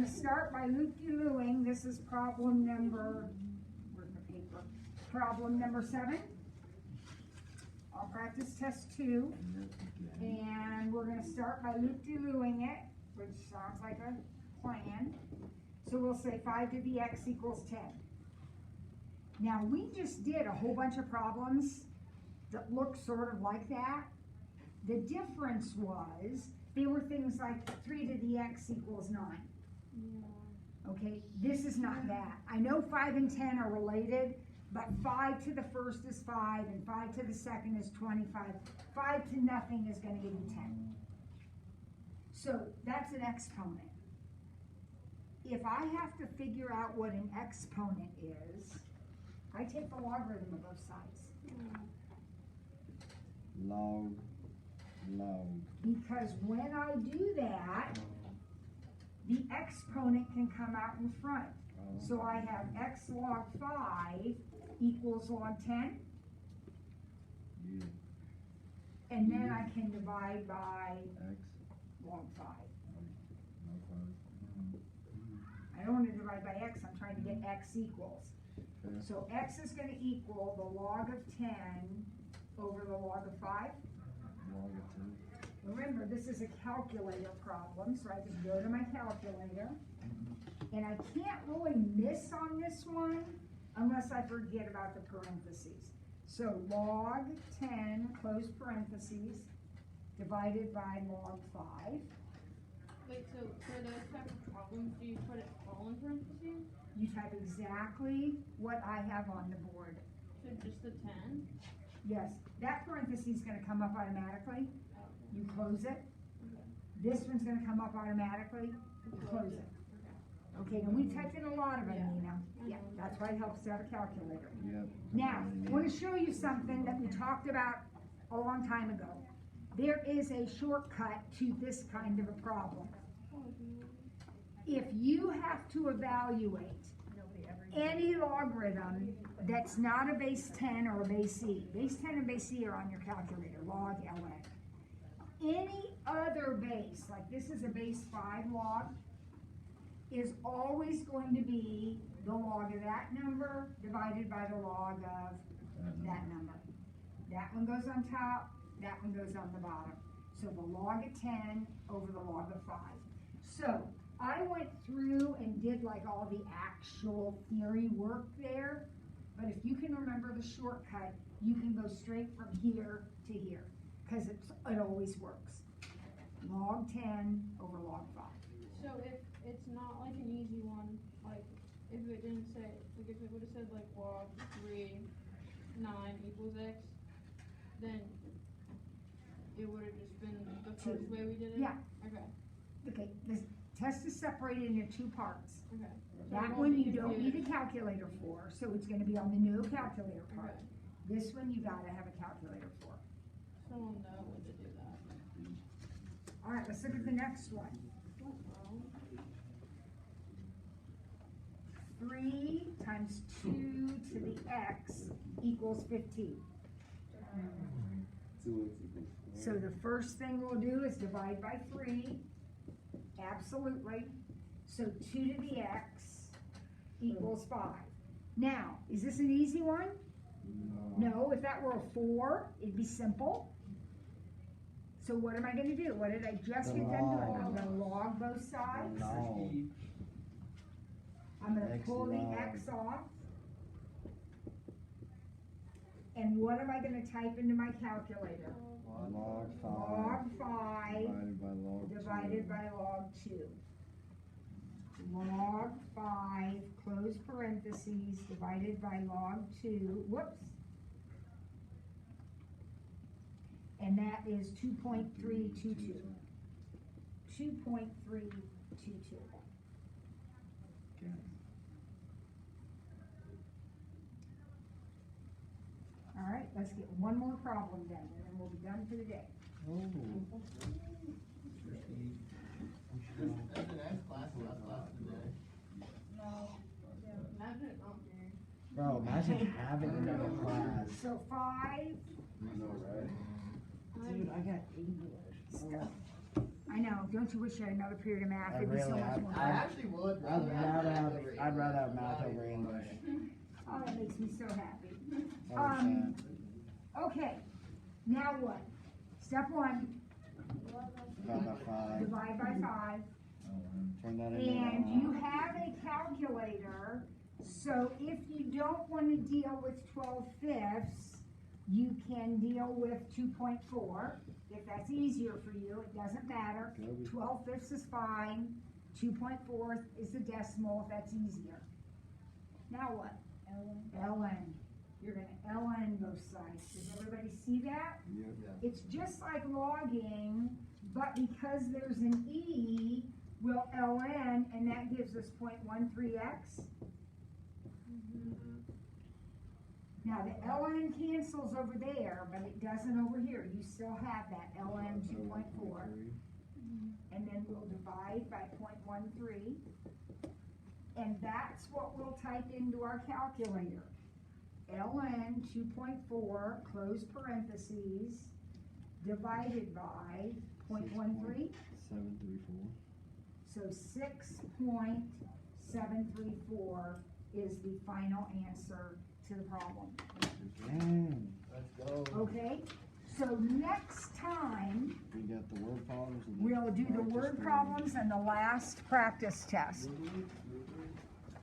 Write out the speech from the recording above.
gonna start by loop-de-looing. This is problem number, where's my paper? Problem number 7. I'll practice test 2. And we're gonna start by loop-de-looing it, which sounds like a plan. So we'll say 5 to the x equals 10. Now, we just did a whole bunch of problems that look sort of like that. The difference was, they were things like 3 to the x equals 9. Okay, this is not that. I know 5 and 10 are related, but 5 to the first is 5, and 5 to the second is 25. 5 to nothing is gonna give you 10. So that's an exponent. If I have to figure out what an exponent is, I take the logarithm of both sides. Log. Because when I do that, the exponent can come out in front. So I have x log 5 equals log 10. Yeah. And then I can divide by X. log 5. Okay. I don't want to divide by x, I'm trying to get x equals. Okay. So x is going to equal the log of 10 over the log of 5. Log of 10. Remember, this is a calculator problem, so I just go to my calculator. And I can't really miss on this one unless I forget about the parentheses. So log 10, close parentheses, divided by log 5. Wait, so for those type of problems, do you put it all in parentheses? You type exactly what I have on the board. So just the 10? Yes, that parentheses is going to come up automatically. Oh, You close it. okay. This one's going to come up automatically. You close it. Okay, and we typed in a lot of them, Yeah. Nina. Yeah, that's why it helps to have a calculator. Yep. Now, I want to show you something that we talked about a long time ago. There is a shortcut to this kind of a problem. If you have to evaluate any logarithm that's not a base 10 or a base e, base 10 and base e are on your calculator, log, LA. Any other base, like this is a base 5 log, is always going to be the log of that number divided by the log of that number. That one goes on top, that one goes on the bottom. So the log of 10 over the log of 5. So I went through and did like all the actual theory work there, but if you can remember the shortcut, you can go straight from here to here, because it always works. Log 10 over log 5. So if it's not like an easy one, like if it didn't say, like if it would have said like log 3, 9 equals x, then it would have just been the first way we did it? Yeah. Okay, Okay, this test is separated into 2 parts. okay. So it That won't one be you don't need a confused. calculator for, so it's gonna be on the no calculator part. Okay. This one you gotta have a calculator for. So we'll know when to do that. All right, let's look at the next one. Don't know. 3 times 2 to the x equals 15. 2x equals 4. So the first thing we'll do is divide by 3, absolutely. So 2 to the x equals 5. Now, is this an easy one? No, if that were a 4, it'd be simple. So what am I gonna do? What did I just get done doing? I'm gonna log both sides. No. I'm gonna X pull the log. x off. And what am I gonna type into my calculator? Log 5 Log 5 divided by log 2. divided by log 2. Log 5, close parentheses, divided by log 2, whoops. And that is 2.322. 2.322. Okay. All right, let's get one more problem done, and then we'll be done for the day. That's the next class, last class of the day. Imagine it not being. Bro, imagine having another class. So 5, I know, right? Dude, I got English. stuff. I know, Don't you wish you had another period of math? I It'd be so really- much more I fun. actually would I'd rather have, over I'd rather have English. math over English. Oh, that makes me so happy. 100%. Okay, now what? Step one, Divide by 5. divide by 5. Turn that into And you have a calculator, so if you don't want to deal with 12/5, you can deal with 2.4. If that's easier for you, it doesn't matter. Good. 12/5 is fine. 2.4 is the decimal if that's easier. Now what? ln. You're gonna ln both sides. Does everybody see that? Yep. It's just like logging, but because there's an e, we'll ln, and that gives us 0.13x. Now the ln cancels over there, but it doesn't over here. You still have that ln 2.4. And then we'll divide by 0.13. And that's what we'll type into our calculator. ln 2.4, close parentheses, divided by 0.13. 734. So 6.734 is the final answer to the problem. Again. Let's go. Okay? So next time, We got the word problems. and we'll do the practice word problems. problems and the last practice test.